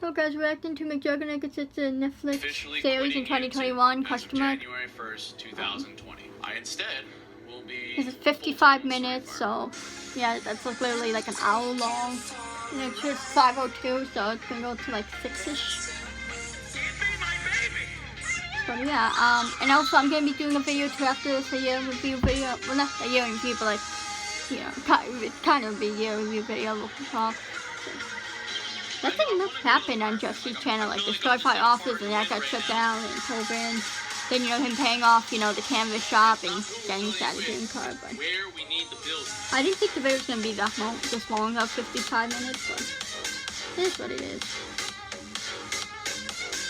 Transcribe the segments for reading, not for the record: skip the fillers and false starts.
So guys, reacting to Mcjuggernuggets. It's a Netflix series in 2021. Customer. January 1st, 2020. I instead will be. This is 55 minutes, so yeah, that's like literally like an hour long. And it's just 5:02, so it's gonna go to like 6ish. But yeah, and also I'm gonna be doing a video too after this, a year review video. Well, not a year review, but like, you know, kind of a year review video. Looking for. Nothing much happened on Jesse's channel, like the Storyfire office, and that got shut down, and COVID. Then, you know, him paying off, you know, the canvas shop and getting that game card. But I didn't think the video was gonna be that long, this long, of 55 minutes, but it is what it is.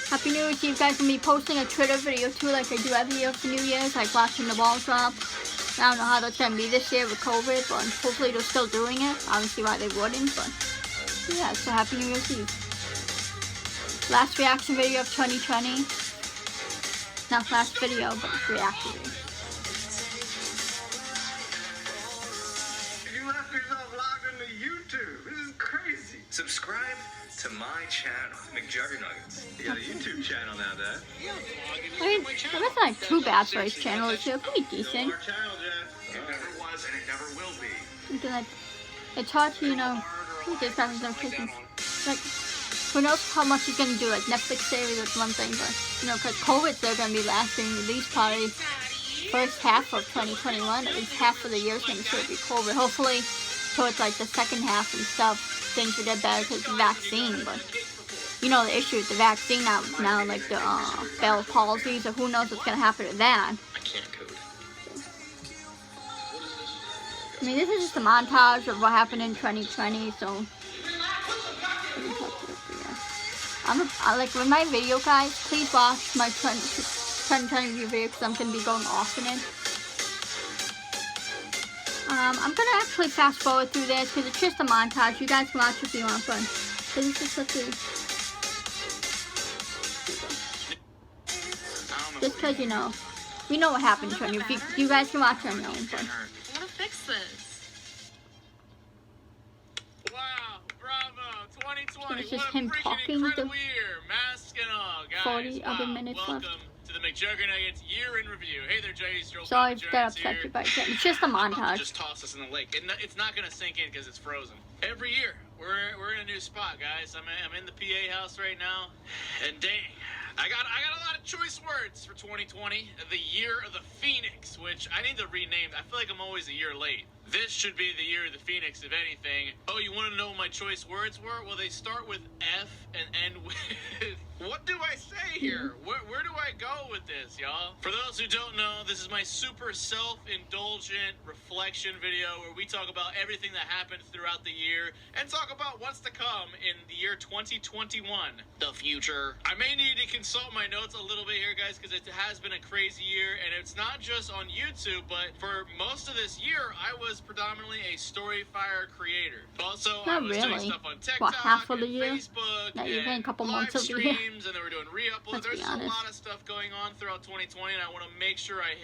Happy New Year to you guys. I'm gonna be posting a Twitter video too, like I do every year for New Year's, like watching the ball drop. I don't know how that's gonna be this year with COVID, but hopefully they're still doing it. I don't see why they wouldn't, but yeah, so Happy New Year's Eve. Last reaction video of 2020. Not last video, but reaction video. You left yourself logged into YouTube. This is crazy. Subscribe to my channel, Mcjuggernuggets. You got a YouTube channel now, Dad. I mean, that's not too bad for his channel. It's pretty decent. Our channel, Dad. It never was and it never will be. Like, it's hard to, you know, this guy's no taking. Like, who knows how much he's gonna do? Like Netflix series is one thing, but you know, because COVID's they're gonna be lasting at least probably first half of 2021. At least half of the year is gonna still be COVID. Hopefully, towards like the second half and stuff, things will get better because the vaccine. But you know, the issue with the vaccine now, like the Bell palsy, so who knows what's gonna happen to that. I can't code. I mean, this is just a montage of what happened in 2020, so. I like with my video, guys, please watch my 2020 review video because I'm going to be going off in it. I'm going to actually fast forward through this because it's just a montage. You guys can watch if you want, but this is just such a... Just because, you know, we know what happened in 2020. You guys can watch it on your own, but... I want to fix this. Wow, bravo, 2020. It's just him talking to 40 other wow. minutes Welcome left. To the Mcjuggernuggets year in review. Hey there, Jay. Sorry if that upset you, but it's just a montage. Just toss us in the lake. It's not gonna sink in because it's frozen. Every year, we're in a new spot, guys. I'm in the PA house right now, and dang, I got a lot of choice words for 2020. The year of the Phoenix, which I need to rename. I feel like I'm always a year late. This should be the year of the Phoenix, if anything. Oh, you want to know what my choice words were? Well, they start with F and end with... What do I say here? Where do I go with this, y'all? For those who don't know, this is my super self-indulgent reflection video where we talk about everything that happened throughout the year and talk about what's to come in the year 2021. The future. I may need to consult my notes a little bit here, guys, because it has been a crazy year, and it's not just on YouTube, but for most of this year, I was predominantly a Storyfire creator. Also, I was doing stuff on TikTok, half of the year? Facebook, Not even a couple live months of the year. streams, and they were doing re-uploads. There's a lot of stuff going on throughout 2020, and I want to make sure I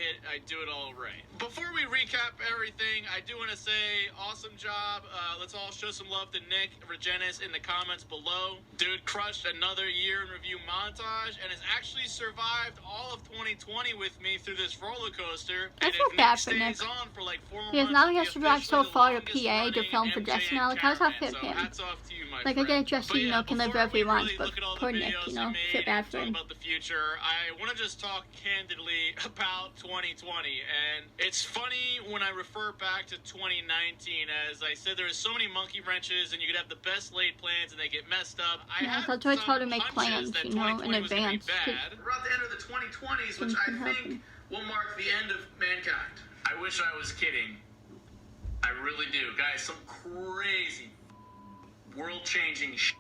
do it all right. Before we recap everything, I do want to say, awesome job. Let's all show some love to Nick Regenis in the comments below. Dude crushed another year in review montage, and has actually survived all of 2020 with me through this roller coaster. I feel bad for Nick. On for like 4 months, because now he has to drive so far to PA to film for Jesse now. Like, how's that fit him? Like, I get Jesse, you know, can live wherever he wants, but poor Nick, you know, feel bad for him. About the future, I want to just talk candidly about 2020, and it's funny when I refer back to 2019. As I said, there are so many monkey wrenches, and you could have the best laid plans, and they get messed up. Yeah, so it's hard to make plans, you know, in advance. We're at the end of the 2020s, which I think will mark the end of mankind. I wish I was kidding. I really do. Guys, some crazy, world-changing shit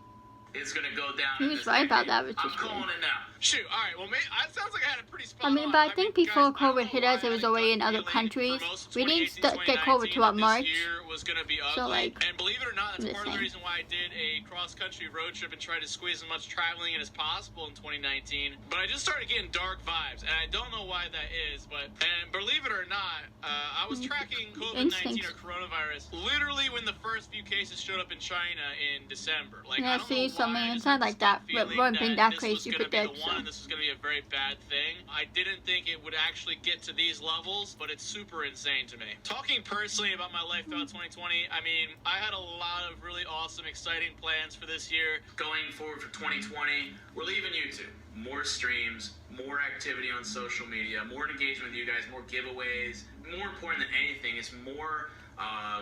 is going to go down. He was right about that, which I'm is calling weird. it now. Shoot, alright, well, it sounds like I had a pretty spot I mean, on. but I think guys, before I don't COVID know hit why us, it was I already in got other feeling countries. for most of We didn't 2018, get COVID till about 2019 March. This year was going to be ugly. So, like, and believe it or not, that's I'm part just of the saying. reason why I did a cross-country road trip and tried to squeeze as much traveling in as possible in 2019. But I just started getting dark vibes, and I don't know why that is. But and believe it or not, I was tracking COVID-19 or coronavirus literally when the first few cases showed up in China in December. Like, Yeah, I don't see, know so I why, mean, I it's just not had like this gut that, but feeling won't be that this crazy was gonna be predict, the one, so. and this was going to be a very bad thing. I didn't think it would actually get to these levels, but it's super insane to me. Talking personally about my life throughout 2020, I mean, I had a lot of really awesome, exciting plans for this year. Going forward for 2020, we're leaving YouTube. More streams, more activity on social media, more engagement with you guys, more giveaways. More important than anything is more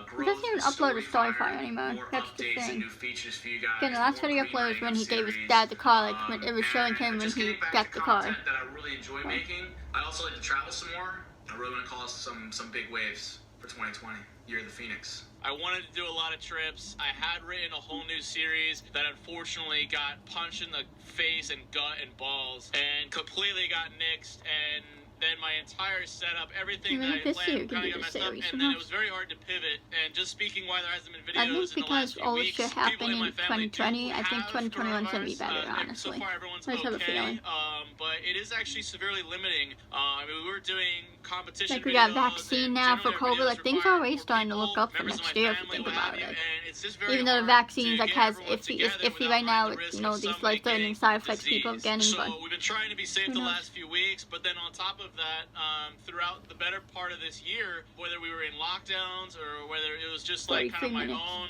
growth. He doesn't even upload to Storyfire anymore. More That's the updates and thing. new features for you guys. Again, the last more video I uploaded was green when he writing gave his series, dad the car, like when it was showing him when just he getting back got to the car. content that I really enjoy making. I also like to travel some more. I really want to cause some big waves for 2020, Year of the Phoenix. I wanted to do a lot of trips. I had written a whole new series that unfortunately got punched in the face and gut and balls and completely got nixed, and then my entire setup, everything that I planned kind of got messed up, and then it was very hard to pivot. And just speaking why there hasn't been videos I think in the last because few all this weeks, shit people happened in my in family 2020, I think have 2021 is going to be coronavirus, better, and honestly. so far everyone's I just have a feeling. but it is actually severely limiting. I mean, we were doing competition Like, we got videos vaccine and now for generally COVID, like, things are already starting to look up for next year if you think about it. Even though the vaccines, like, has iffy right now with, you know, these life-threatening side effects people are getting, but... So we've been trying to be safe the last few weeks, but then on top of that, throughout the better part of this year, whether we were in lockdowns or whether it was just like kind of my own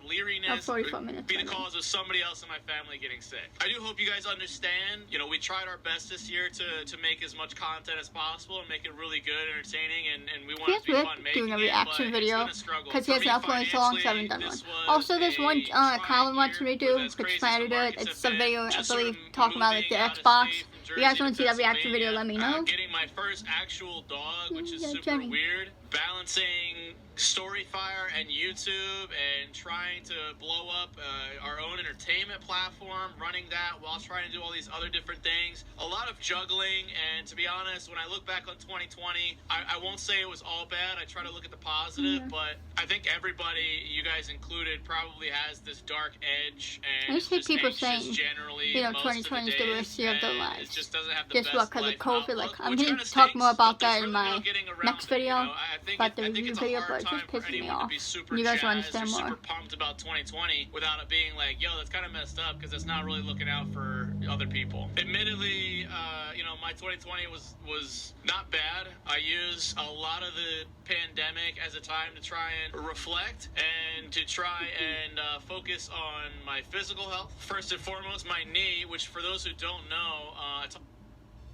leeriness, 44 minutes, be the cause of somebody else in my family getting sick. I do hope you guys understand. You know, we tried our best this year to make as much content as possible and make it really good, entertaining, and we want it to be fun making doing a it, reaction but video it's been a struggle. because he hasn't uploaded so long, so I haven't done one. Also, there's one Colin wants me to do, which plan to do it. It's a video, I believe, talking about like the Xbox. If you guys want to see that reaction video, let me know. Getting my first actual dog, which is super Jenny. weird. Balancing Storyfire and YouTube and trying to blow up our own entertainment platform, running that while trying to do all these other different things. A lot of juggling, and to be honest, when I look back on 2020, I won't say it was all bad. I try to look at the positive, but I think everybody, you guys included, probably has this dark edge, and I just hear people anxious saying, generally, you know, most 2020 is the worst year of their and lives. it just doesn't have the Just best what, because of life COVID? outlook, Like, I'm which going kinda to talk stinks, more about but there's that in really no my getting around next it, video, you know? about the I think review it's a video, hard but it time just for pisses me anyone to off. be super You guys will jazzed or understand more. super pumped about 2020 without it being like, yo, that's kind of messed up because it's not really looking out for other people. Admittedly, you know, my 2020 was not bad. I used a lot of the pandemic as a time to try and reflect and to try and focus on my physical health. First and foremost, my knee, which for those who don't know,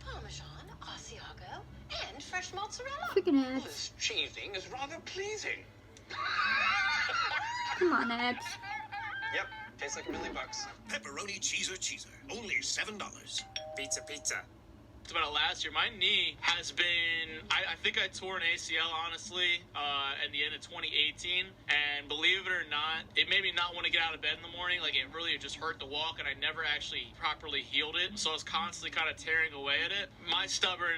Parmesan, Asiago, and fresh mozzarella. Freaking ads. This cheesing is rather pleasing. Come on, ads. Yep, tastes like $1,000,000. Pepperoni cheeser, only $7. Pizza. about it last year. My knee has been, I think I tore an ACL, honestly, at the end of 2018. And believe it or not, it made me not want to get out of bed in the morning. Like, it really just hurt to walk, and I never actually properly healed it. So I was constantly kind of tearing away at it. My stubborn,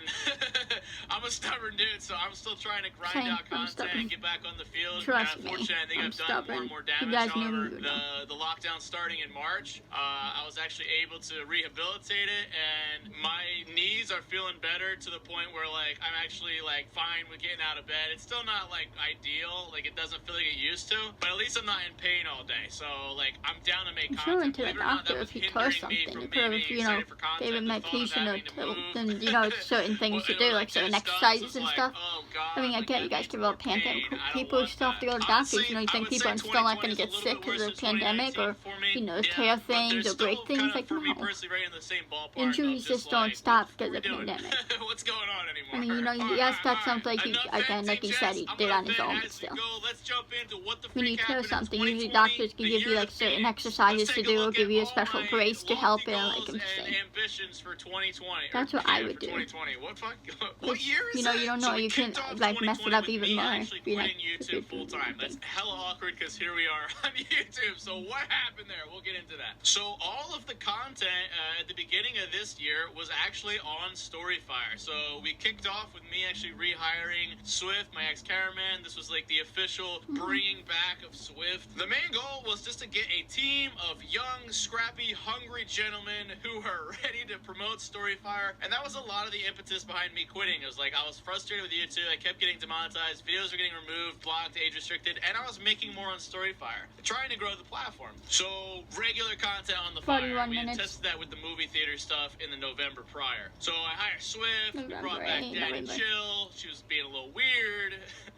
I'm a stubborn dude, so I'm still trying to grind out content and get back on the field. Trust and me, unfortunately, I think I'm I've done stubborn. more and more You damage. guys knew However, me, you know. the lockdown starting in March, I was actually able to rehabilitate it, and my knees are feeling better to the point where, like, I'm actually, like, fine with getting out of bed. It's still not, like, ideal. Like, it doesn't feel like it used to, but at least I'm not in pain all day. So, like, I'm down to make I'm sure content. went to the Believe it or not, doctor that if he was tore hindering me something. from He me could have, being you know, excited for content. gave him The thought of medication or having to move, then, you know, certain things to do, like certain exercises and stuff. Oh, God, I mean, I like, get you that guys needs give more up pandemic. pain. I don't People want still have to go to that. doctors. Honestly, You know, you I think would people say are still not going to 2020 get is a sick little bit because of worse the than pandemic or, 2019 for me. you know, Yeah, tear but things they're or break still things. kind of, Like, for me no. personally, right in the same ballpark. Injuries of just don't like, stop what because because of the doing? pandemic. What's going on anymore? I mean, you know, yes, that's something like he, again, like he said, he did on his own, but still. Let's jump into what the When you freak kill happened in something, usually 2020, doctors can the give you year like of certain Phoenix. exercises Let's to take a do, or look give at you a all special my brace to help it, lofty like I'm goals saying. and ambitions for 2020. That's or, what I yeah, would for do. 2020. What fuck? What year is You know, it? you don't know, So we you can kicked off like mess it up 2020 even with me more. actually Be like, quitting YouTube full time. That's hella awkward because here we are on YouTube. So what happened there? We'll get into that. So all of the content at the beginning of this year was actually on Storyfire. So we kicked off with me actually rehiring Swift, my ex-cameraman. This was like the official bringing back of Swift. The main goal was just to get a team of young, scrappy, hungry gentlemen who are ready to promote Storyfire. And that was a lot of the impetus behind me quitting. It was like I was frustrated with YouTube. I kept getting demonetized. Videos were getting removed, blocked, age restricted, and I was making more on Storyfire, trying to grow the platform. So regular content on the fire. 41 We had minutes. tested that with the movie theater stuff in the November prior. So I hired Swift. We November, brought back Daddy November. Chill. She was being a little weird.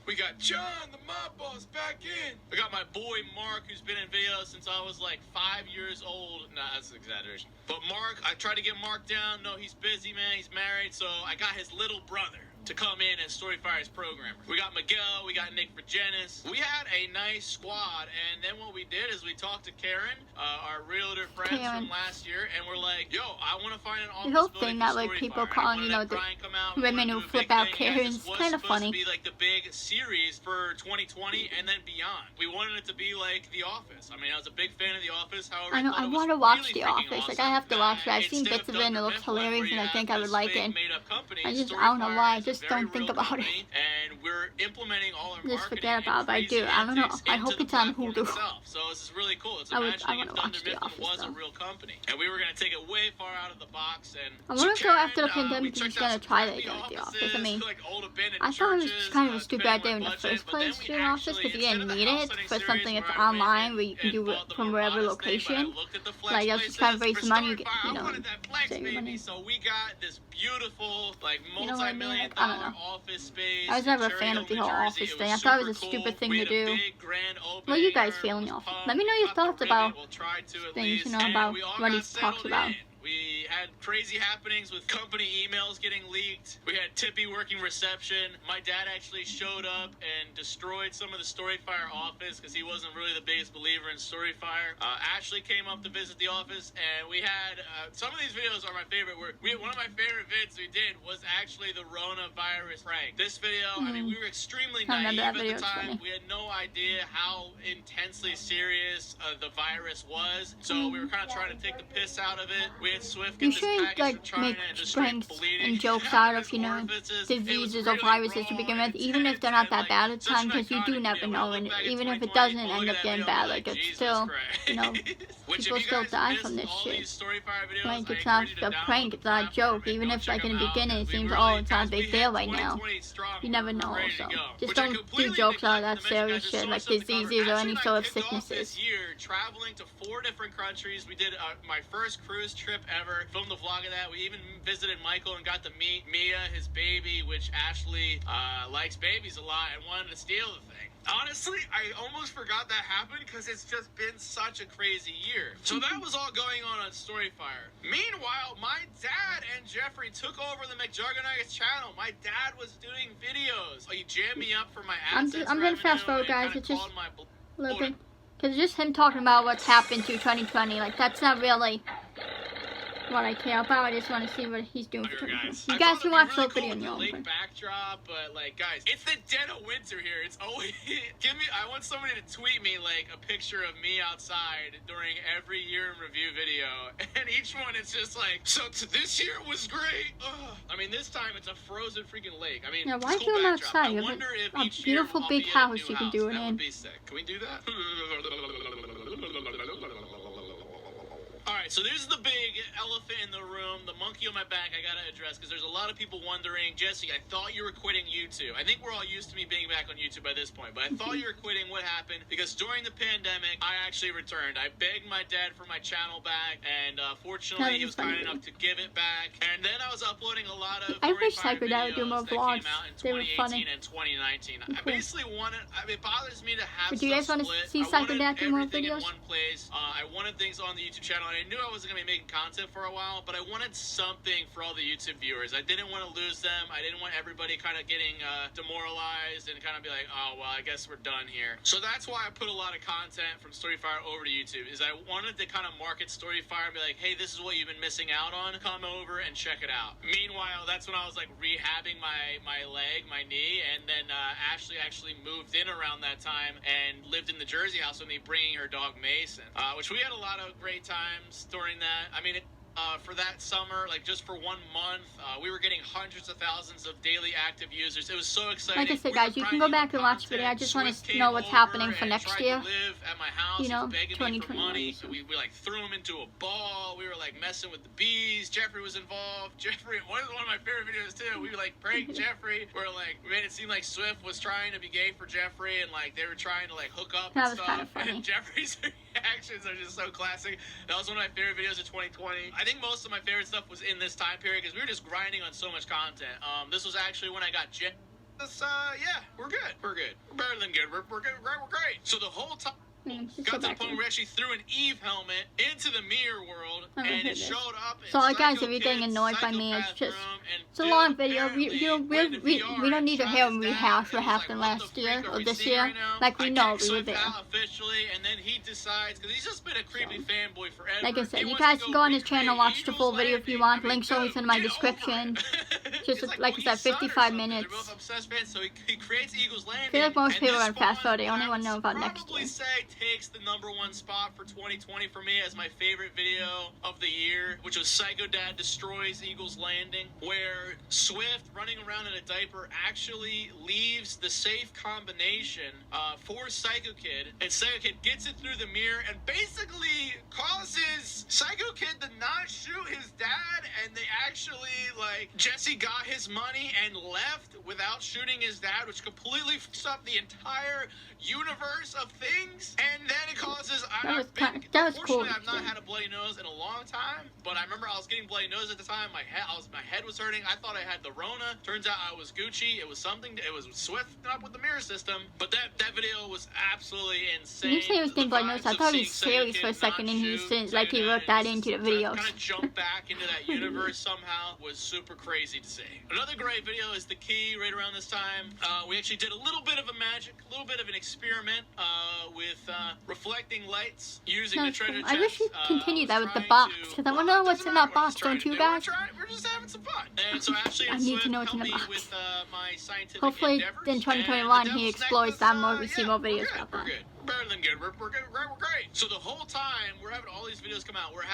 We got John, the mob boss, back in. We got my boy Mark, who's been in videos since I was like 5 years old. Nah, that's an exaggeration. But Mark, I tried to get Mark down. No, he's busy, man. He's married. So I got his little brother to come in as Storyfire's programmer. We got Miguel, we got Nick Virgenis. We had a nice squad, and then what we did is we talked to Karen, our realtor friends from last year, and we're like, yo, I want to find an office The whole building thing for that like people Storyfire. calling, We you know, wanted to the have Brian come out. We women wanted who to do a flip big out thing. Yeah, Karens. this was Kind of supposed funny. to be like the big series for 2020 and then beyond. We wanted it to be like The Office. I mean, I was a big fan of The Office. However, I know, thought I it was want to watch really The freaking Office. Like, awesome. I have to watch it. I've seen Instead bits of it and it looks hilarious and I think I would like it. I just, I don't know why, I just don't think about it. And we're implementing all our Just marketing forget about it, but I and do. I don't know. crazy I antics hope into it's the on platform Hulu. itself. So this is really cool. It's I imagining wanna if Thunder watch The Mifflin Office, was a though. real company. And we were going to take it way far out of the box. And I want to go after the we pandemic and checked just out gonna some try to crappy get The Office. I offices, mean, like old abandoned I thought it was churches, kind of a stupid depending idea on in the budget, first but then place we to do an office actually, because you didn't instead of need the it house hunting for something series that's where I went online in where you can and do it bought the from more wherever modest thing, but I location. looked at the flex Like, that's just kind of places waste for money. You get, Storyfire. you I know, wanted that flex, save your baby. money. So we got this beautiful, like, You know what I mean? multi-million Like, I don't dollar know. office space. I was never a in fan Cherry of the Hill, whole New Jersey. office thing. I thought it was a super stupid cool. thing We to had a do. big grand What opening. you guys Our feel in the was office? pumped. Let me know your Got the thoughts ribbon. about We'll try to at things, you least. know, And about we all what got he talks settled about. in. We had crazy happenings with company emails getting leaked. We had Tippy working reception. My dad actually showed up and destroyed some of the Storyfire office because he wasn't really the biggest believer in Storyfire. Ashley came up to visit the office, and we had some of these videos are my favorite. One of my favorite vids we did was actually the Rona-virus prank. This video, I mean, we were extremely I remember naive that at video, the it's time. funny. We had no idea how intensely serious the virus was, so we were kind of trying to take the piss out of it. We had Swift You get this should package like from China make and just straight pranks bleeding and jokes out out of, his you know, orifices. It was diseases or really viruses to raw begin and with, even if they're intense, not that and, bad at the such time, an because you iconic do never video. When I know, look and back at even if it 2020, doesn't look end at up that getting video, bad, I'm like it's Jesus still, Christ. you know, Which, people if you still guys die missed from this all shit. these Storyfire videos, Like, I it's not encourage you to a download prank, the it's not a platform joke. and Even go if, check like, in them the out, beginning, it because we seems, really- oh, it's not a guys, we big hit deal right now. 2020 strong. You never We were know, ready to so go. just Which I don't do completely jokes out of that neglected to mention, serious guys, shit, there's like so much to cover. diseases or any Ashley and I sort of kicked off sicknesses. This year, traveling to 4 different countries. We did my first cruise trip ever. Filmed a vlog of that. We even visited Michael and got to meet Mia, his baby, which Ashley likes babies a lot and wanted to steal the thing. Honestly, I almost forgot that happened because it's just been such a crazy year. So that was all going on Storyfire. Meanwhile, my dad and Jeffrey took over the Mcjuggernuggets channel. My dad was doing videos. He jammed me up for my AdSense I'm gonna fast forward, revenue and guys. kinda It's just called my a little bit, because just him talking about what's happened to 2020, like that's not really what I care about. I just want to see what he's doing for 2020. You guys can watch the video on your own. Lake backdrop, but like, guys, it's the dead of winter here. It's always I want somebody to tweet me like a picture of me outside during every year in review video, and each one it's just like, so this year was great. Ugh. I mean, this time it's a frozen freaking lake. I mean, Yeah, why it's do cool them backdrop. outside? I You have wonder if a each year beautiful I'll big be in a house new you can do it That in. would be sick. Can we do that? Alright, so there's the big elephant in the room, the monkey on my back I gotta address, because there's a lot of people wondering, Jesse, I thought you were quitting YouTube. I think we're all used to me being back on YouTube by this point, but I thought you were quitting. What happened? Because during the pandemic, I actually returned. I begged my dad for my channel back, and fortunately, he was kind enough to give it back. And then I was uploading a lot of I wish Storyfire Cyber Dad would do more videos that vlogs. came out in They were 2018 funny. and 2019. I Cool. basically wanted, it bothers me to have But do you guys stuff want to split. see I wanted Cyber Dad do more everything in videos? one place. I wanted things on the YouTube channel, and I knew I wasn't going to be making content for a while, but I wanted something for all the YouTube viewers. I didn't want to lose them. I didn't want everybody kind of getting demoralized and kind of be like, oh, well, I guess we're done here. So that's why I put a lot of content from Storyfire over to YouTube, is I wanted to kind of market Storyfire and be like, hey, this is what you've been missing out on. Come over and check it out. Meanwhile, that's when I was like rehabbing my leg, my knee, and then Ashley actually moved in around that time and lived in the Jersey house with me, bringing her dog Mason, which we had a lot of great times during that. I mean, for that summer, like just for 1 month, we were getting hundreds of thousands of daily active users. It was so exciting. Like I said, guys, you can go back and watch the video. I just want to know what's happening for next year. You know, 2021. So we like threw him into a ball. We were like messing with the bees. Jeffrey was involved. Jeffrey, one of my favorite videos too. We like pranked Jeffrey. Where like we made it seem like Swift was trying to be gay for Jeffrey, and like they were trying to like hook up that and was stuff. Kind of funny. And Jeffrey's reactions are just so classic. That was one of my favorite videos of 2020. I think most of my favorite stuff was in this time period because we were just grinding on so much content. This was actually when I got yeah, we're good. We're good. We're better than good. We're good. We're great. So the whole time. Got to the point where we actually threw an Eve helmet into the mirror world, and it showed up. Sorry guys, if you're getting annoyed by me, it's just it's a long video. We don't need to hear him rehash what happened last year or this year. Like we know we were there. Officially, and then he decides, because he's just been a creepy fanboy forever. Like I said, you guys can go on his channel, watch the full video if you want. Link's always in my description. Just like I said, 55 minutes. So he creates Eagles Landing. I feel like most people are fast forward. They only want to know about next year. Takes the #1 spot for 2020 for me as my favorite video of the year, which was Psycho Dad Destroys Eagles Landing, where Swift, running around in a diaper, actually leaves the safe combination for Psycho Kid, and Psycho Kid gets it through the mirror and basically causes Psycho Kid to not shoot his dad, and they actually, like, Jesse got his money and left without shooting his dad, which completely fucks up the entire universe of things. And then it causes cool. I've not had a bloody nose in a long time, but I remember I was getting bloody nose at the time. My head was hurting. I thought I had the Rona. Turns out I was Gucci. It was Swift up with the mirror system. But that video was absolutely insane. When you say he was getting bloody nose, I thought he was serious for a second, and he was like he wrote that into the videos. Kind of jump back into that universe somehow was super crazy to see. Another great video is The Key. Right around this time, we actually did a little bit of a little bit of an experiment with reflecting lights using the treasure chest. I wish you continued that with the box, because I want to know what's in that box, don't you guys? We're just having some fun. And so Ashley I and need Swift to know what's in the helped me box. with my scientific Hopefully endeavors, in 2021 he explores that more, we see more videos about We're that. good. Better than good. We're good. We're great. So the whole time we're having all these videos come out, we're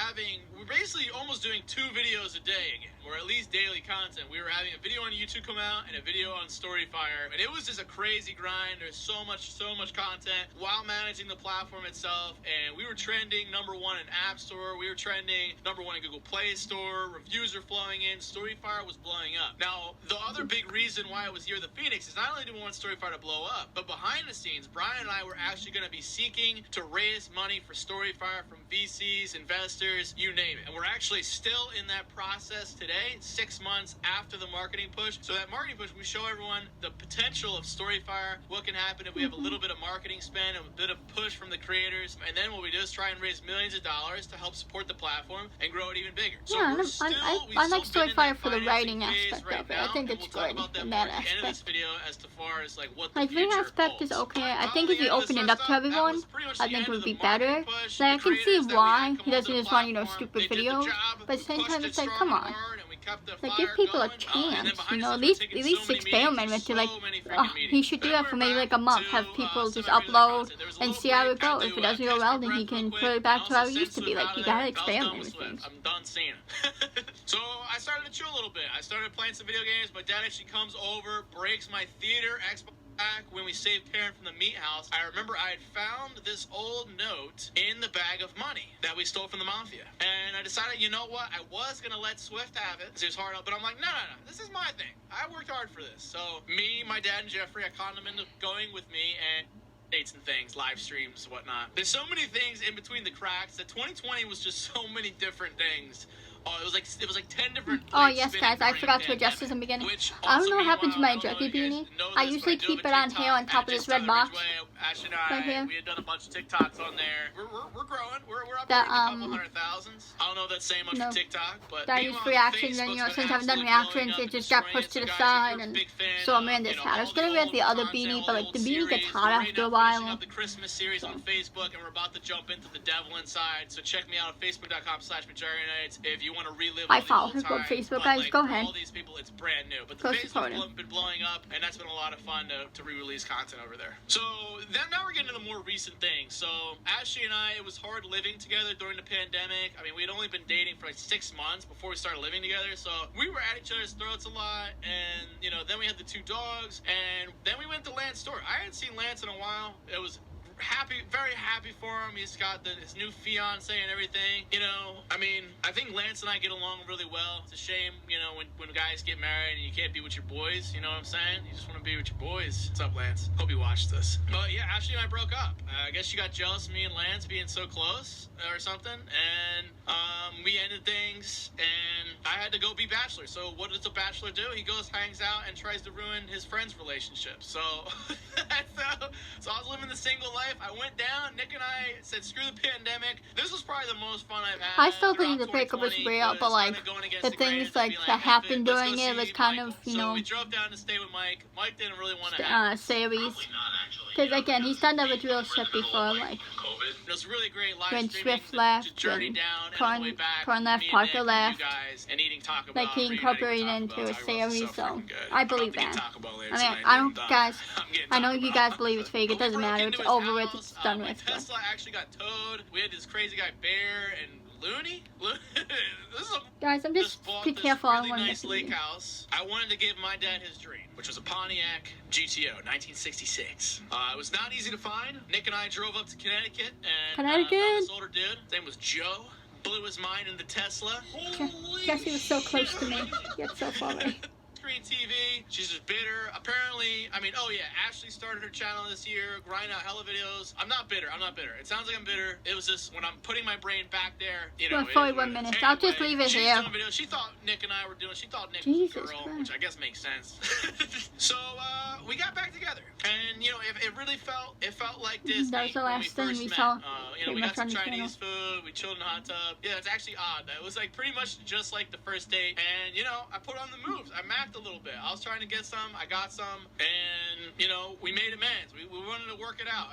basically almost doing 2 videos a day again, or at least daily content. We were having a video on YouTube come out and a video on Storyfire, and it was just a crazy grind. There's so much content while managing the platform itself, and we were trending #1 in App Store. We were trending #1 in Google Play Store. Reviews are flowing in. Storyfire was blowing up. Now, the other big reason why I was here at the Phoenix is not only do we want Storyfire to blow up, but behind the scenes, Brian and I were actually going to be seeking to raise money for Storyfire from VCs, investors, you name it. And we're actually still in that process today, 6 months after the marketing push. So that marketing push, we show everyone the potential of Storyfire, what can happen if we have a little bit of marketing spend, a bit of push from the creators, and then what we do is try and raise millions of dollars to help support the platform and grow it even bigger. So yeah, I like Storyfire for the writing aspect of it. I think it's good in that aspect. Like, the aspect is okay. I think if you open it up to everyone, I think it would be better. Like, I can see why he doesn't just want, stupid videos, but at the same time, it's like, come on. Like, give people a chance, at least experiment with it. Like, he should do that for maybe like a month, have people just upload and see how it goes. If it doesn't go well, then he can put it back to how it used to be. Like, you gotta experiment with things. I'm done seeing it. So I started to chill a little bit. I started playing some video games. My dad actually comes over, breaks my theater Xbox back when we saved Karen from the meat house. I remember I had found this old note in the bag of money that we stole from the mafia. And I decided, you know what? I was going to let Swift have it. It was hard, but I'm like, no. This is my thing. I worked hard for this. So me, my dad, and Jeffrey, I conned them into going with me and dates and things, live streams, whatnot. There's so many things in between the cracks that 2020 was just so many different things. Oh, it was like 10 different. Oh plates yes, spinning guys, I during forgot the to adjust this pandemic, in the beginning. which I don't also know what happened to my meanwhile, I don't know jerky if you guys beanie. know I this, usually but I do keep have it a on here on TikTok top at of this Just red Other box. Ridgeway. Ash and Right I, here. we had done a bunch of TikToks on there. We're growing. We're up That, to a couple hundred thousands. I don't know if that's saying much no. for TikTok, but That is meanwhile, reactions, and Facebook's since I haven't been done absolutely reactions, blowing it up just and got pushed to destroying the it. So guys, if side, you're a and big fan so I'm of, in this you know, hat. I all was gonna wear the old other content, beanie, all but like old the beanie gets series, hot right after now a finishing while. up the Christmas series on Facebook, and we're about to jump into the Devil Inside. So check me out at facebook.com/Mcjuggernuggets if you want to relive I all the follow old her on times. Facebook, But, guys. like, Go for ahead. all these people, it's brand new. But the Go Facebook's support him. been blowing up, and that's been a lot of fun to re-release content over there. So then now we're getting to the more recent things. So Ashley and I, it was hard living together during the pandemic. I mean, we had only been dating for like 6 months before we started living together, so we were at each other's throats a lot. And you know, then we had the 2 dogs, and then we went to Lance's store. I hadn't seen Lance in a while. It was very happy for him. He's got his new fiance and everything. You know, I mean, I think Lance and I get along really well. It's a shame, you know, when guys get married and you can't be with your boys. You know what I'm saying? You just want to be with your boys. What's up, Lance? Hope you watched this. But yeah, Ashley and I broke up. I guess she got jealous of me and Lance being so close or something, and we ended things, and I had to go be bachelor. So what does a bachelor do? He goes, hangs out, and tries to ruin his friend's relationship. So so I was living the single life. I went down. Nick and I said, screw the pandemic. This was probably the most fun I've had. I still think the breakup was 2020, real, but like the things like that happened during it was kind of, you So know, we drove down to stay with Mike. Mike didn't really want to have series. Because again, he's done that with real shit before, like it was really great live when streaming Swift the left, journey and down and on the way back. Corn left, me and Parker Nick and left. you guys, and eating Taco like Bell, he incorporated into a Taco Bell. series, so freaking good. I I'm about believe to get that. Taco Bell later I mean, tonight, I don't, and, guys. I'm getting I know Taco you Bell. guys believe it's fake. It But we doesn't broke matter. into It's his over with. house. It's done My with. Tesla actually got towed. We had this crazy guy Bear and Looney. This is a Guys, I'm just bought be this careful. I really don't want nice to lake house. I wanted to give my dad his dream, which was a Pontiac GTO, 1966. It was not easy to find. Nick and I drove up to Connecticut, and Connecticut. found this older dude. His name was Joe. Blew his mind in the Tesla. Jesse was so close to me, yet so far away. Screen TV. She's just bitter. Apparently, I mean, oh yeah, Ashley started her channel this year, grinding out hella videos. I'm not bitter. It sounds like I'm bitter. It was just when I'm putting my brain back there, you know. Well, 41 minutes. I'll just leave it she's here. doing videos. She thought Nick and I were doing. She thought Nick Jesus was a girl, Christ. which I guess makes sense. So we got back together, and you know, it really felt like Disney. That was the when last we thing first we met. saw You know, pretty we much got some on the Chinese food. We chilled in the hot tub. Yeah, it's actually odd. It was like pretty much just like the first date, and you know, I put on the moves. I mapped a little bit. I was trying to get some. I got some, and you know, we made amends. We wanted to work it out.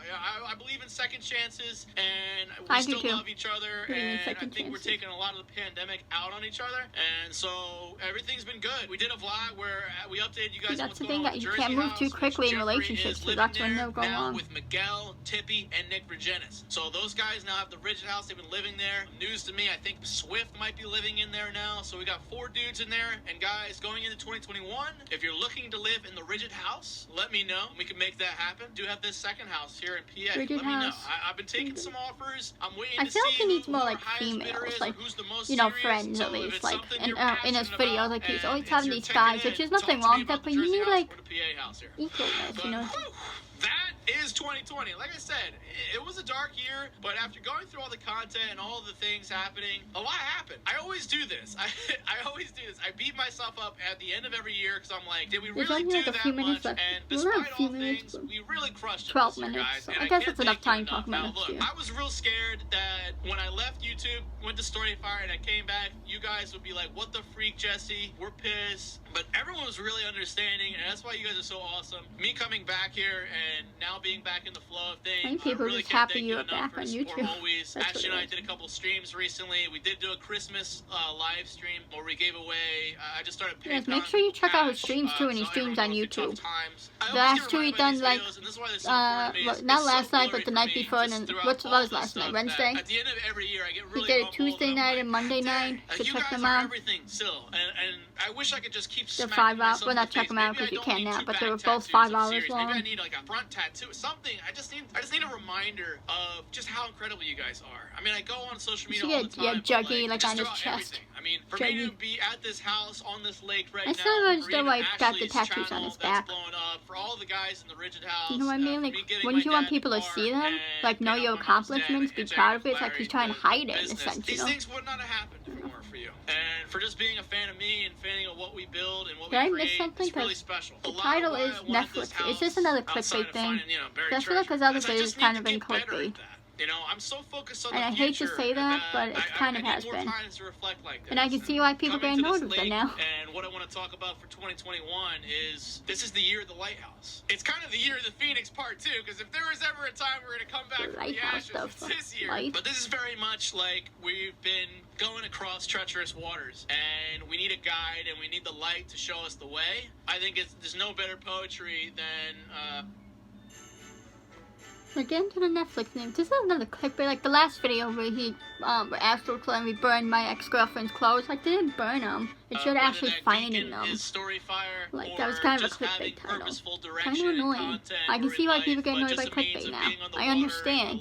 I believe in second chances, and we still love each other. And I think we're taking a lot of the pandemic out on each other, and so everything's been good. We did a vlog where we updated you guys. That's the on thing, what's that you going on can't with move too Jersey quickly in House. relationships, Jeffrey so is that's when living they'll go there now wrong. with Miguel, Tippy, and Nick Virginis. So those guys now have the Rigid House. They've been living there. News to me, I think Swift might be living in there now. So we got 4 dudes in there. And guys, going into 2021, if you're looking to live in the Rigid House, let me know. We can make that happen. Do have this second house here in PA. Rigid let me know. House. I've been taking some offers. I'm waiting I to feel see like he needs who more our like highest bidder females, is, like, who's the most you know, serious. friends So at if least, it's like something in you're his passionate videos, about like he's and always it's having your these ticket guys, in, which is talk nothing to wrong me with that, about but the you Jersey need House like or the PA house here. equalness, But you know. whew, that is 2020. Like I said, it was a dark year, but after going through all the content and all the things happening, a lot happened. I always do this. I always do this. I beat myself up at the end of every year because I'm like, did we There's really only do like a that few minutes much? left. And We're not a despite few all minutes, things, but we really crushed it 12 this year, minutes, guys. so And I guess can't that's enough thank you time talking enough. about Now, next look, year. I was real scared that when I left YouTube, went to Storyfire, and I came back, you guys would be like, what the freak, Jesse? We're pissed. But everyone was really understanding, and that's why you guys are so awesome. Me coming back here and now being back in the flow of things. I think people are really just can't happy thank you are enough back for on your support YouTube. always. That's Ashley what and I it did a couple streams recently. We did do a Christmas live stream where we gave away. I just started paying. Yes, make sure you check out his streams too, and he streams on YouTube. The last 2 he done like, not last night, but the night before, and then, what was last night, Wednesday? At the end of every year, I get He really did it humbled, Tuesday and I'm night like, and Monday "Dang, night, so you check guys them are out. everything still, and I wish I could just keep They're smacking 5 hours. myself Well, in not the check face. them out Maybe I because you don't can need now, two but they were back both tattoos 5 of hours series. long. Maybe I need like a front tattoo, something. I just need a reminder of just how incredible you guys are. I mean, I go on social media all the You time. have Juggy but, like just on his throughout chest. everything. I I mean, for Shaggy. me to be at this house on this lake right I now, still don't for understand even why he got the Ashley's tattoos on channel his that's back. blowing up, for all the guys in the Rigid House, You know what I mean? for Like, me giving wouldn't my you want dad people to the see car them? and Like, know paying your off my mom's debt accomplishments, be and proud of it. Larry, It's like he's trying to hide it in a business. sense, you These know? things would not have happened if it weren't for you. And for just being a fan of me and fanning of what we build and what Did I we miss create, something? it's really 'Cause special. the A lot title of why is I wanted this Netflix. Is house this another outside clickbait of thing? finding, buried I feel like treasure, his other is I videos just kind need of to been get better clickbait. at that. I'm so focused on And the I hate to future say that, but it kind of I has need more been. time to reflect like this. And I can see why people coming get to annoyed this with it lake, now. And what I want to talk about for 2021 is this is the year of the lighthouse. It's kind of the year of the Phoenix part 2, because if there was ever a time we're going to come back The from the lighthouse ashes, stuff, it's this year. light. But this is very much like we've been going across treacherous waters, and we need a guide, and we need the light to show us the way. I think there's no better poetry than... We're getting to the Netflix name. This is another clickbait. Like the last video where he, where Astro and we burned my ex-girlfriend's clothes. Like, they didn't burn them. It showed actually finding them. Storyfire, Like, that was kind of a clickbait title. Kind of annoying. I can see why people get annoyed by clickbait now. I understand.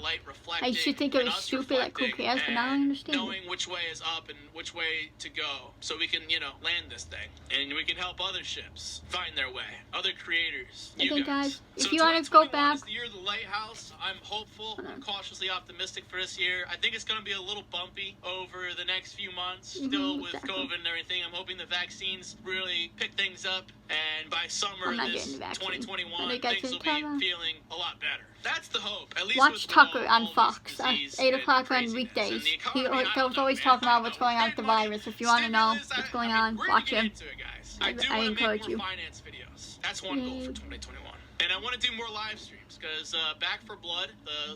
I used to think it was stupid, like, who cares? But now I understand it. Knowing which way is up and which way to go, so we can, land this thing. And we can help other ships find their way. Other creators. Okay, guys, if So you want to go 2021 back... is the year of the lighthouse. I'm hopeful. I'm cautiously optimistic for this year. I think it's going to be a little bumpy over the next few months, still with exactly. COVID and everything. I'm hoping the vaccines really pick things up, and by summer I'm not this getting the vaccine. 2021, They got things to will cover. be feeling a lot better. That's the hope. At least Watch with Tucker all on this Fox at disease 8 and o'clock on craziness. weekdays. And the He economy, I was don't know, always man. talking I about don't what's know. going on with the Money, virus. If you want to know stimulus, what's going I mean, on, we're watch gonna him. get into it, guys. I I do I want to encourage make you. more finance videos. That's one goal for 2021. And I want to do more live streams, because Back 4 Blood,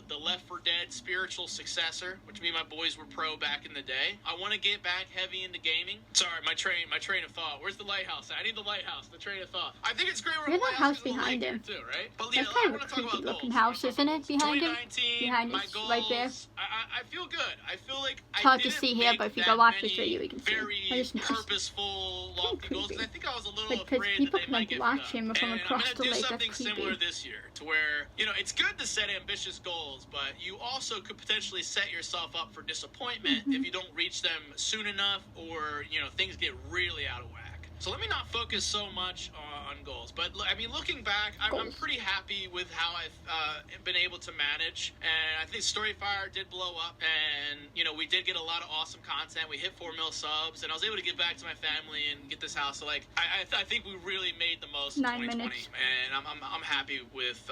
the Left 4 Dead spiritual successor, which me and my boys were pro back in the day, I want to get back heavy into gaming. Sorry, my train of thought. Where's the lighthouse? I need the lighthouse, the train of thought. I think it's great we're Look the at that house lighthouse is on the behind lake him. here too, right? But That's I kind of want a to talk about creepy looking goals. house, isn't it? Behind him? 2019, Behind my us, goals, right there. I feel good. I feel like It's hard to didn't see here, make but if you that go watch this many video, you can see. very I just noticed. purposeful, lofty goals, because I think I was a little Like, 'cause afraid people that they can, might like, get watch him from and across I'm the gonna lake. do something That's similar creepy. this year, to where, it's good to set ambitious goals, but you also could potentially set yourself up for disappointment if you don't reach them soon enough, or, things get really out of whack. So let me not focus so much on goals. But, I mean, looking back, I'm pretty happy with how I've been able to manage. And I think Storyfire did blow up. And, we did get a lot of awesome content. We hit 4 mil subs. And I was able to give back to my family and get this house. So, I think we really made the most of 2020. minutes. And I'm happy with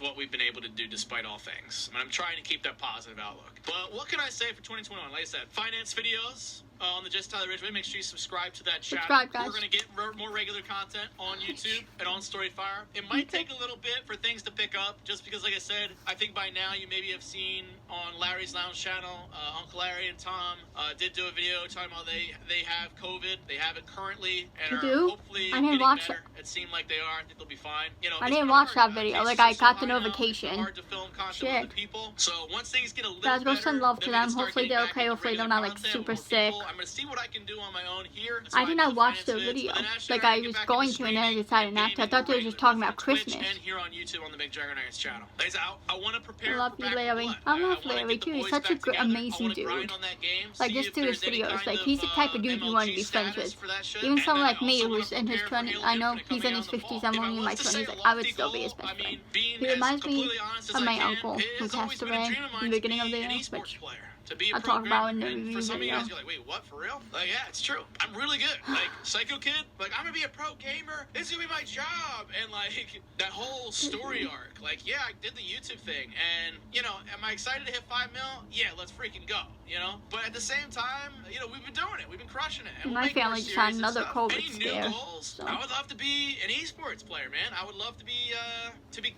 what we've been able to do despite all things. And I'm trying to keep that positive outlook. But what can I say for 2021? Like I said, finance videos on the Just Tyler Ridgeway. Make sure you subscribe to that channel. Subscribe, guys. We're going to get more regular content on YouTube and on Storyfire. It might take a little bit for things to pick up, just because, like I said, I think by now you maybe have seen on Larry's Lounge channel, Uncle Larry and Tom did do a video talking about they have COVID. They have it currently, and They are do? hopefully I didn't getting watch better. It seemed like they are. I think they'll be fine. I it's didn't been watch hard. that video. Cases Like, I are so got the high now, notification. It's hard to film content Shit. with the people. So once things get a little Guys, go better, send love then to we can them. start Hopefully getting they're back okay. into Hopefully they're regular not, like, content super with more sick. people. I'm going to see what I can do on my own here. I did not watch the Finance vids, video. but then Ashley Like, and I get was back going into to, and then I streaming decided and not to. I gaming thought they were more just talking regularly about on Twitch Christmas. and here on YouTube on the Mcjuggernuggets channel. Like I said, I want to prepare I love for you, Back 4 Larry. Blood. I love wanna Larry, get the too. He's boys such a back together. amazing I wanna dude. grind on that game, Like, see just if do his there's any videos. kind Like, of, he's the type of dude you want to be MLG friends status with. for that shit. Even And someone then like me also wanna who's in his prepare for 20s. Halo I know Infinite he's in coming his out in the 50s. fall. I'm If I only in my was to say 20s. a Like, I would lofty still be his goal, best I mean, friend. being He as reminds me completely honest as of I my can, uncle it who has always passed been a away dream of in mine the to beginning of be the an year, esports which player. To be a I'll pro talk about in gamer. the And review for some of you video. guys, you're like, wait, what, for real? Like, yeah, it's true. I'm really good. Like, Psycho Kid, like, I'm gonna be a pro gamer. This is gonna be my job. And, like, that whole story arc. Like, yeah, I did the YouTube thing. And, am I excited to hit 5 mil? Yeah, let's freaking go, But at the same time, we've been doing it. We've been crushing it. And My we'll make more family just series had and another stuff. COVID Any scare, new goals? so. I would love to be an esports player, man. I would love to be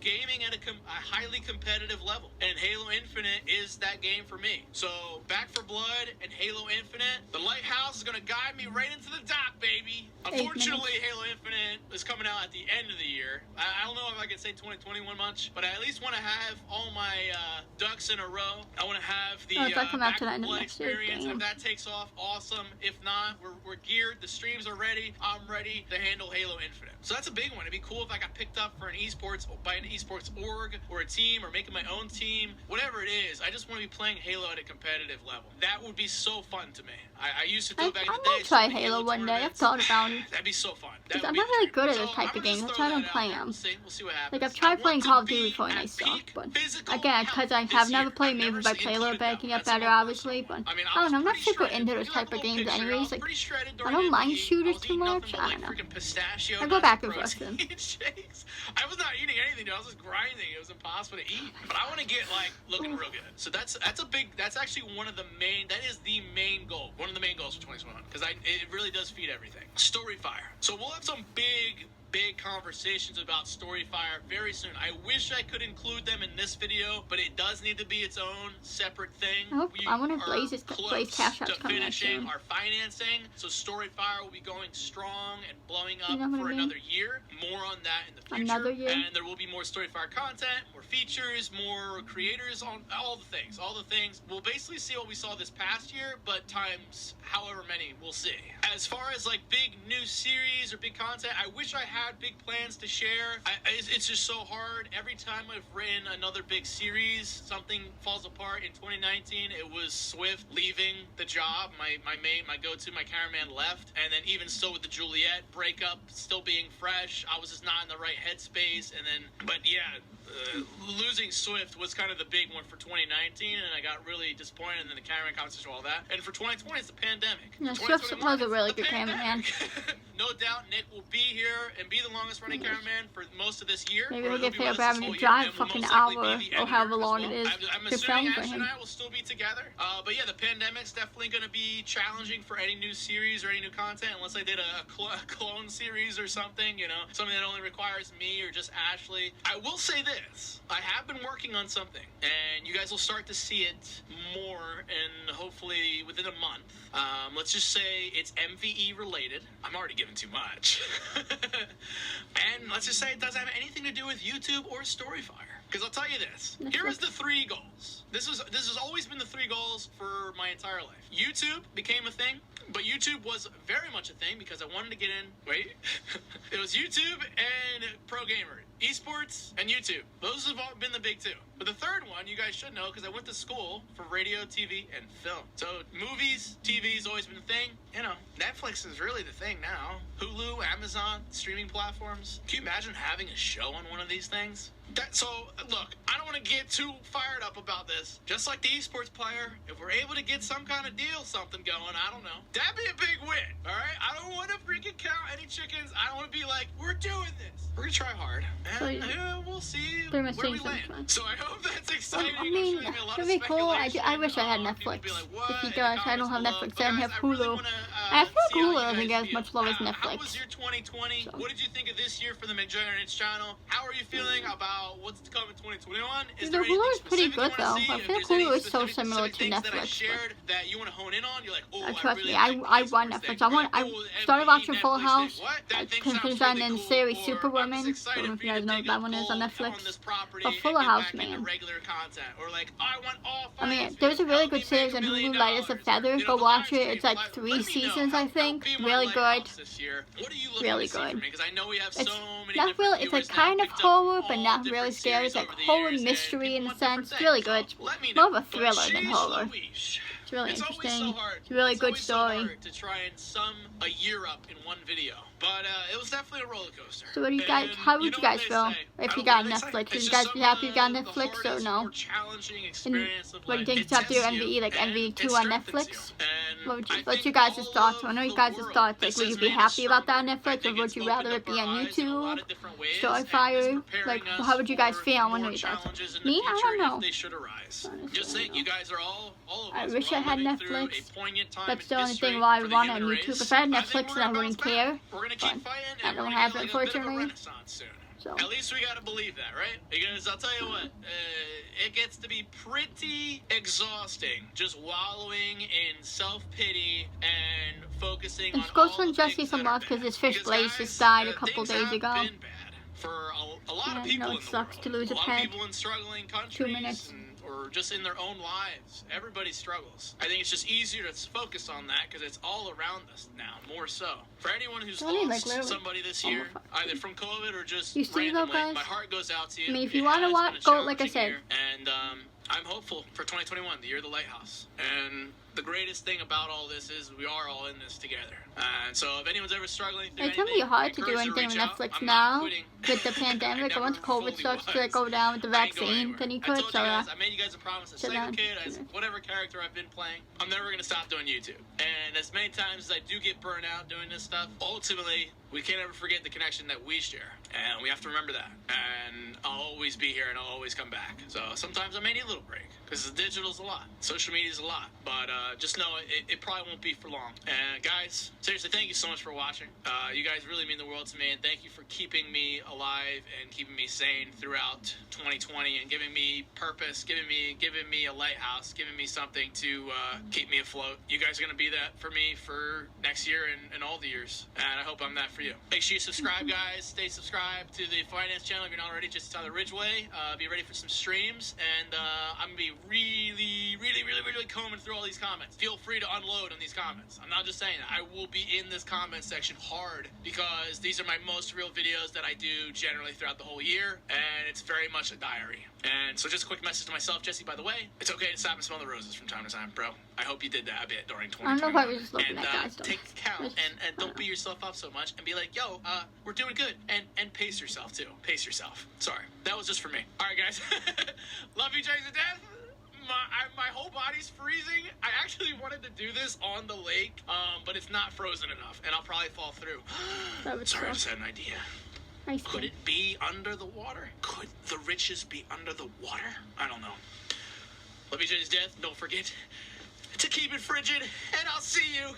gaming at a highly competitive level. And Halo Infinite is that game for me. So, Back 4 Blood and Halo Infinite, the lighthouse is going to guide me right into the dock, baby. Unfortunately, Halo Infinite is coming out at the end of the year. I don't know if I can say 2021 much, but I at least want to have all my ducks in a row. I want to have the Back 4 Blood experience. If that takes off, awesome. If not, we're geared. The streams are ready. I'm ready to handle Halo Infinite. So that's a big one. It'd be cool if I got picked up for an esports by an esports org or a team or making my own team, whatever it is. I just want to be playing Halo at a competitive level. That would be so fun to me. I used to do it back in the day. I might try Halo one day. I've thought about it. That'd be so fun. I'm not really good at this type of game. That's why I don't play them. We'll see what happens. Like, I've tried playing Call of Duty before and I sucked, but again, because I have never played, maybe if I play a little bit, I can get better, obviously, but I don't know, I'm not super into this type of games anyways. Like, I don't mind shooters too much. I don't know. I go back and forth them. I was not eating anything, dude. I was just grinding. It was impossible to eat. But I want to get, like, looking real good. So that's actually one of the main, that is the main goal. One of the main goals for 2021. Because it really does feed everything. Storyfire. So we'll have some big conversations about Storyfire very soon. I wish I could include them in this video, but it does need to be its own separate thing. I want to Blaze Cash Out's to coming finishing soon. our financing, so Storyfire will be going strong and blowing up for I mean? another year. More on that in the future. Another year? And there will be more Storyfire content, more features, more creators on all the things. All the things. We'll basically see what we saw this past year, but times however many, we'll see. As far as like big new series or big content, I wish I had big plans to share. It's just so hard. Every time I've written another big series, something falls apart. In 2019, it was Swift leaving the job. My go-to, my cameraman left. And then even still with the Juliet breakup still being fresh, I was just not in the right headspace. And then, but yeah, losing Swift was kind of the big one for 2019, and I got really disappointed, and then the cameraman competition, all that. And for 2020, it's the pandemic. No, Swift was a really good cameraman. No doubt Nick will be here and be the longest running cameraman for most of this year. Maybe he'll get paid for having to drive a fucking hour or however long it is I'm to film assuming for Ash him. and I will still be together. But yeah, the pandemic's definitely going to be challenging for any new series or any new content, unless I did a clone series or something, you know, something that only requires me or just Ashley. I will say this. I have been working on something, and you guys will start to see it more, and hopefully within a month. Let's just say it's MVE related. I'm already giving too much. And let's just say it doesn't have anything to do with YouTube or Storyfire. Because I'll tell you this. Here is the 3 goals. This has always been the 3 goals for my entire life. YouTube became a thing, but YouTube was very much a thing because I wanted to get in. Wait. It was YouTube and Pro Gamer. Esports and YouTube. Those have all been the big 2. But the third one, you guys should know, because I went to school for radio, TV, and film. So movies, TV's always been the thing. You know, Netflix is really the thing now. Hulu, Amazon, streaming platforms. Can you imagine having a show on one of these things? So, look, I don't want to get too fired up about this. Just like the esports player, if we're able to get some kind of deal, something going, I don't know. That'd be a big win, all right? I don't want to freaking count any chickens. I don't want to be like, we're doing this. We're going to try hard. And we'll see where we land. So I hope that's exciting. I mean, it'd be cool. I wish I had Netflix. If you guys, I don't have Netflix. I don't have Hulu. I feel like Hulu doesn't get as much love as Netflix. How was your 2020? So. What did you think of this year for the Mcjuggernuggets channel? How are you feeling about what's to come in 2021? Is there Hulu is pretty anything good though. I feel like Hulu is so similar to Netflix. That you want to hone in on? You're like, oh, trust me, I want Netflix. I started watching Full House. I finished on in the series Superwoman. I don't know if you guys know what that one is on Netflix. But Full House, man. I mean, there's a really good series on Hulu, Light as a Feather. Go watch it. It's like 3 seasons, I think. Really good. Really good. It's not really, it's like kind of horror, but not really scary. It's like horror mystery in a sense. It's really good. It's more of a thriller than horror. It's really interesting. It's a really good story. To try and sum a year up in one video. But it was definitely a roller coaster. So what do you guys, how would you guys feel if you got Netflix? Would you guys be happy you got Netflix or no? And what do you think after your MVE, like MVE 2 on Netflix? What's your guys' thoughts? I know you guys' thoughts. Like, would you be happy about that on Netflix, or would you rather it be on YouTube? Storyfire? Like, how would you guys feel? I want to know your thoughts. Me? I don't know. Just think, you guys are all I wish I had Netflix. That's the only thing why I want on YouTube. If I had Netflix, then I wouldn't care. But I don't have it, unfortunately. So. At least we gotta believe that, right? Because I'll tell you what, it gets to be pretty exhausting just wallowing in self-pity and focusing focusing Let's on go all send the Jesse things some that are love because bad. his fish Because, Blaze guys, just died a couple things days have ago. been bad for a lot of Yeah, people no, in it the sucks world. to lose a lot pet. of people in struggling 2 countries minutes. or just in their own lives. Everybody struggles. I think it's just easier to focus on that because it's all around us now, more so. For anyone who's Only, lost like, literally somebody this year, fuck. either from COVID or just You see though, randomly, guys? my heart goes out to you. I mean, if you It wanna has watch, been a go, like I challenging said. year, and I'm hopeful for 2021, the year of the lighthouse. And the greatest thing about all this is we are all in this together. And so if anyone's ever struggling through It's gonna be anything, hard I to do encourage you anything with reach out. Netflix I'm now not quitting. with the pandemic. I And once never COVID fully starts to like was. go down with the I ain't going vaccine, anywhere. then you I could. told So you guys, I made you guys a promise. As sit a down. kid, as whatever character I've been playing, I'm never gonna stop doing YouTube. And as many times as I do get burnt out doing this stuff, ultimately we can't ever forget the connection that we share, and we have to remember that. And I'll always be here, and I'll always come back. So sometimes I may need a little break because the digital's a lot, social media's a lot. But just know it probably won't be for long. And guys, seriously, thank you so much for watching. You guys really mean the world to me, and thank you for keeping me alive and keeping me sane throughout 2020 and giving me purpose, giving me a lighthouse, giving me something to keep me afloat. You guys are gonna be that for me for next year and all the years, and I hope I'm that for you. Make sure you subscribe, guys. Stay subscribed to the finance channel if you're not already. Just Tyler Ridgeway. Be ready for some streams, and I'm gonna be really combing through all these comments. Feel free to unload on these comments. I'm not just saying that. I will be in this comment section hard because these are my most real videos that I do generally throughout the whole year, and it's very much a diary. And so just a quick message to myself, Jesse, by the way, it's okay to stop and smell the roses from time to time, bro. I hope you did that a bit during 2020. I don't know if I was just looking and at guys. Though. take account and don't beat yourself up so much and be like, yo, we're doing good. And pace yourself too. Pace yourself. Sorry. That was just for me. All right, guys. Love you guys to death. My whole body's freezing. I actually wanted to do this on the lake, but it's not frozen enough, and I'll probably fall through. Sorry, I just had an idea. Could it be under the water? Could the riches be under the water? I don't know. Love you to death. Don't forget to keep it frigid, and I'll see you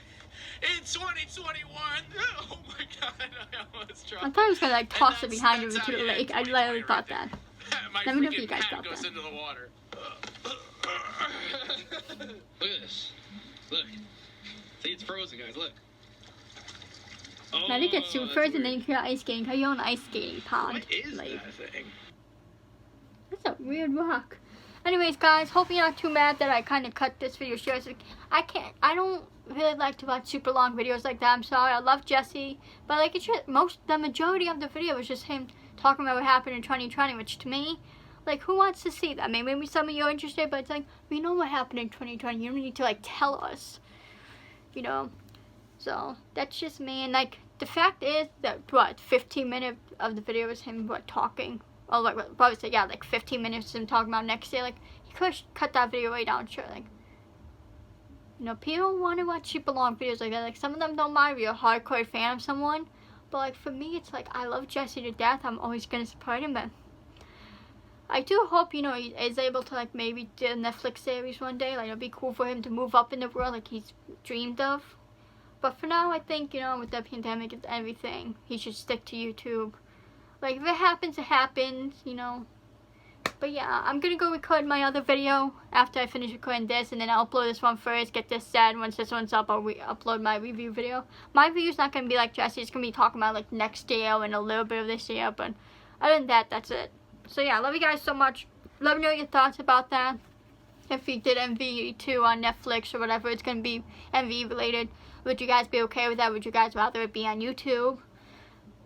in 2021. Oh my God, I almost dropped. I thought I was gonna like toss it And behind that's me how to the you lake. end I literally 2020 thought right that. there. My Let me know if freaking you guys hat thought goes that. into the water. Look at this. Look. See, it's frozen, guys. Look. Oh, Now to get super that's frozen, then weird. you can go ice skating. How you on an ice skating pond? What is Like, that thing? that's a weird rock. Anyways, guys, hope you're not too mad that I kind of cut this video short. I don't really like to watch super long videos like that. I'm sorry. I love Jesse, but like it's just the majority of the video was just him talking about what happened in 2020, which to me, like, who wants to see that? I mean, maybe some of you are interested, but it's like, we know what happened in 2020. You don't need to like tell us, you know. So that's just me. And like the fact is that 15 minutes of the video was him talking. Oh, like probably say yeah, like 15 minutes of him talking about next day. Like he could cut that video way down short. Like, you know, people want to watch super long videos like that. Like some of them don't mind if you're a hardcore fan of someone, but like for me, it's like I love Jesse to death. I'm always gonna support him, but I do hope, you know, he is able to like maybe do a Netflix series one day. Like it'd be cool for him to move up in the world like he's dreamed of. But for now, I think, you know, with the pandemic and everything, he should stick to YouTube. Like, if it happens, it happens, you know. But yeah, I'm gonna go record my other video after I finish recording this, and then I'll upload this one first, get this set. Once this one's up, I'll upload my review video. My review's not gonna be like Jesse. It's gonna be talking about, like, next year and a little bit of this year. But other than that, that's it. So yeah, I love you guys so much. Let me know your thoughts about that. If you did MV2 on Netflix or whatever, it's gonna be MV related. Would you guys be okay with that? Would you guys rather it be on YouTube?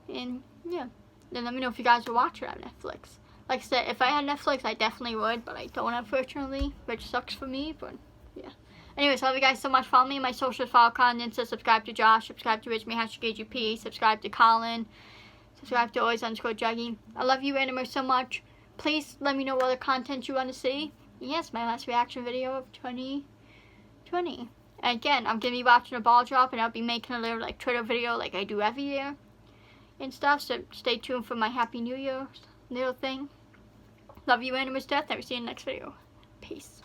And yeah, then let me know if you guys would watch it on Netflix. Like I said, if I had Netflix, I definitely would, but I don't, unfortunately, which sucks for me, but yeah. Anyways, love you guys so much. Follow me on my socials, follow Colin, so subscribe to Josh, subscribe to Rich, #KGP, subscribe to Colin, subscribe to Always_Jugging. I love you, Animer, so much. Please let me know what other content you want to see. Yes, my last reaction video of 2020. And again, I'm going to be watching a ball drop, and I'll be making a little like Twitter video like I do every year and stuff. So stay tuned for my Happy New Year little thing. Love you, Animus Death. I will see you in the next video. Peace.